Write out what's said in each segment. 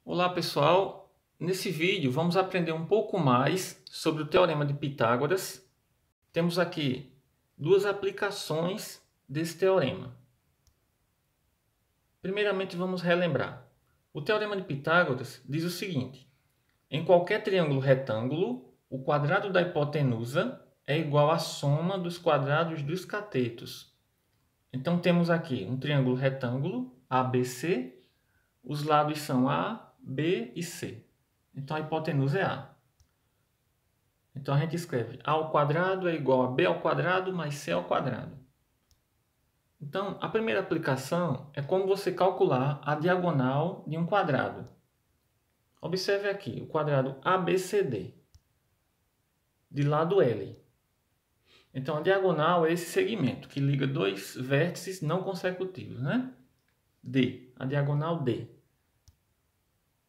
Olá pessoal, nesse vídeo vamos aprender um pouco mais sobre o Teorema de Pitágoras. Temos aqui duas aplicações desse teorema. Primeiramente vamos relembrar. O Teorema de Pitágoras diz o seguinte: em qualquer triângulo retângulo, o quadrado da hipotenusa é igual à soma dos quadrados dos catetos. Então temos aqui um triângulo retângulo, ABC, os lados são A, B e C. Então a hipotenusa é A. Então a gente escreve A ao quadrado é igual a B ao quadrado mais C ao quadrado. Então a primeira aplicação é como você calcular a diagonal de um quadrado. Observe aqui o quadrado ABCD, de lado L. Então a diagonal é esse segmento que liga dois vértices não consecutivos, né? D, a diagonal D.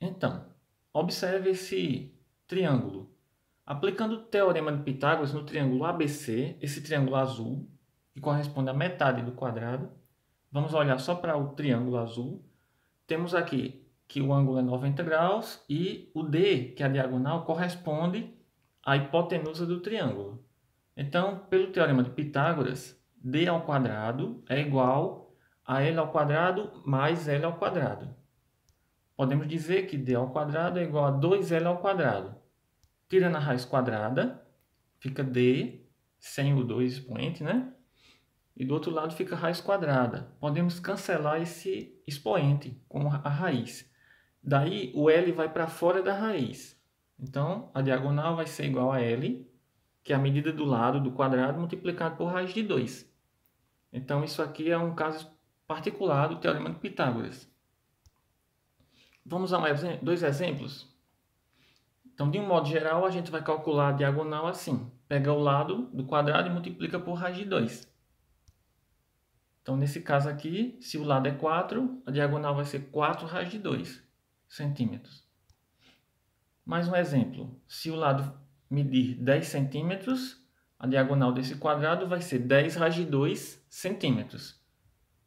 Então, observe esse triângulo. Aplicando o Teorema de Pitágoras no triângulo ABC, esse triângulo azul, que corresponde à metade do quadrado, vamos olhar só para o triângulo azul. Temos aqui que o ângulo é 90 graus e o D, que é a diagonal, corresponde à hipotenusa do triângulo. Então, pelo Teorema de Pitágoras, D ao quadrado é igual a L ao quadrado mais L ao quadrado. Podemos dizer que D ao quadrado é igual a 2L ao quadrado. Tirando a raiz quadrada, fica D, sem o 2 expoente, né? E do outro lado fica a raiz quadrada. Podemos cancelar esse expoente com a raiz. Daí o L vai para fora da raiz. Então a diagonal vai ser igual a L, que é a medida do lado do quadrado multiplicado por raiz de 2. Então isso aqui é um caso particular do Teorema de Pitágoras. Vamos a dois exemplos? Então, de um modo geral, a gente vai calcular a diagonal assim. Pega o lado do quadrado e multiplica por raiz de 2. Então, nesse caso aqui, se o lado é 4, a diagonal vai ser 4 raiz de 2 centímetros. Mais um exemplo. Se o lado medir 10 centímetros, a diagonal desse quadrado vai ser 10 raiz de 2 centímetros.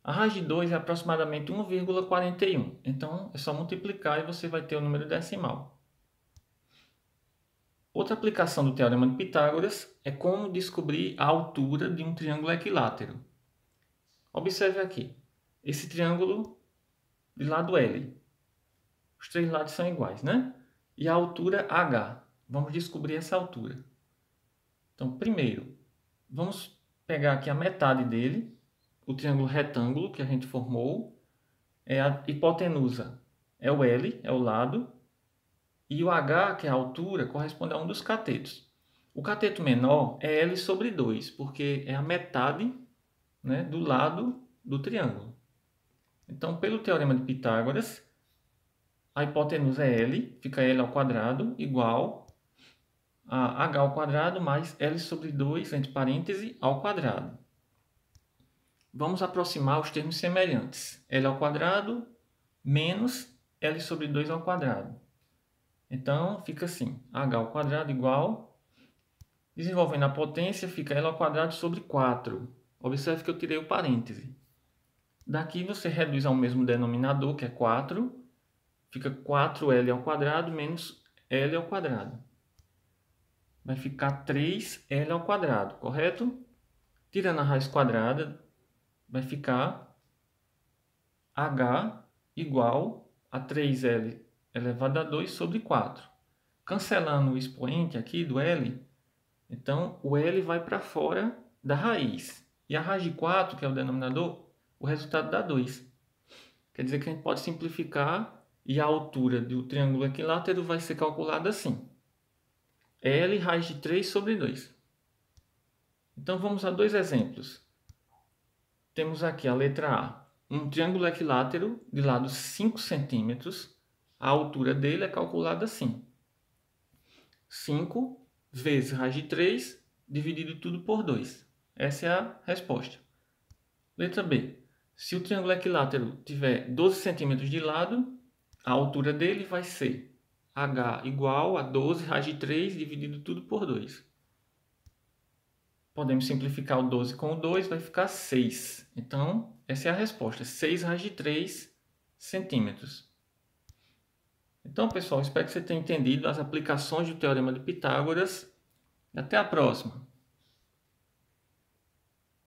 A raiz de 2 é aproximadamente 1,41. Então, é só multiplicar e você vai ter o número decimal. Outra aplicação do Teorema de Pitágoras é como descobrir a altura de um triângulo equilátero. Observe aqui, esse triângulo de lado L. Os três lados são iguais, né? E a altura H. Vamos descobrir essa altura. Então, primeiro, vamos pegar aqui a metade dele, o triângulo retângulo que a gente formou, é a hipotenusa, é o L, é o lado, e o H, que é a altura, corresponde a um dos catetos. O cateto menor é L sobre 2, porque é a metade, né, do lado do triângulo. Então, pelo Teorema de Pitágoras, a hipotenusa é L, fica L ao quadrado, igual a H ao quadrado mais L sobre 2, entre parênteses, ao quadrado. Vamos aproximar os termos semelhantes. L ao quadrado menos L sobre 2 ao quadrado. Então, fica assim, H ao quadrado igual, desenvolvendo a potência, fica L ao quadrado sobre 4. Observe que eu tirei o parêntese. Daqui você reduz ao mesmo denominador, que é 4. Fica 4L ao quadrado menos L ao quadrado. Vai ficar 3L ao quadrado, correto? Tirando a raiz quadrada, vai ficar H igual a 3L elevado a 2 sobre 4. Cancelando o expoente aqui do L, então o L vai para fora da raiz. E a raiz de 4, que é o denominador, o resultado dá 2. Quer dizer que a gente pode simplificar e a altura do triângulo equilátero vai ser calculada assim. L raiz de 3 sobre 2. Então vamos a dois exemplos. Temos aqui a letra A. Um triângulo equilátero de lado 5 centímetros. A altura dele é calculada assim. 5 vezes raiz de 3 dividido tudo por 2. Essa é a resposta. Letra B. Se o triângulo equilátero tiver 12 centímetros de lado, a altura dele vai ser H igual a 12 raiz de 3 dividido tudo por 2. Podemos simplificar o 12 com o 2, vai ficar 6. Então, essa é a resposta, 6 raiz de 3 centímetros. Então, pessoal, espero que você tenha entendido as aplicações do Teorema de Pitágoras. E até a próxima!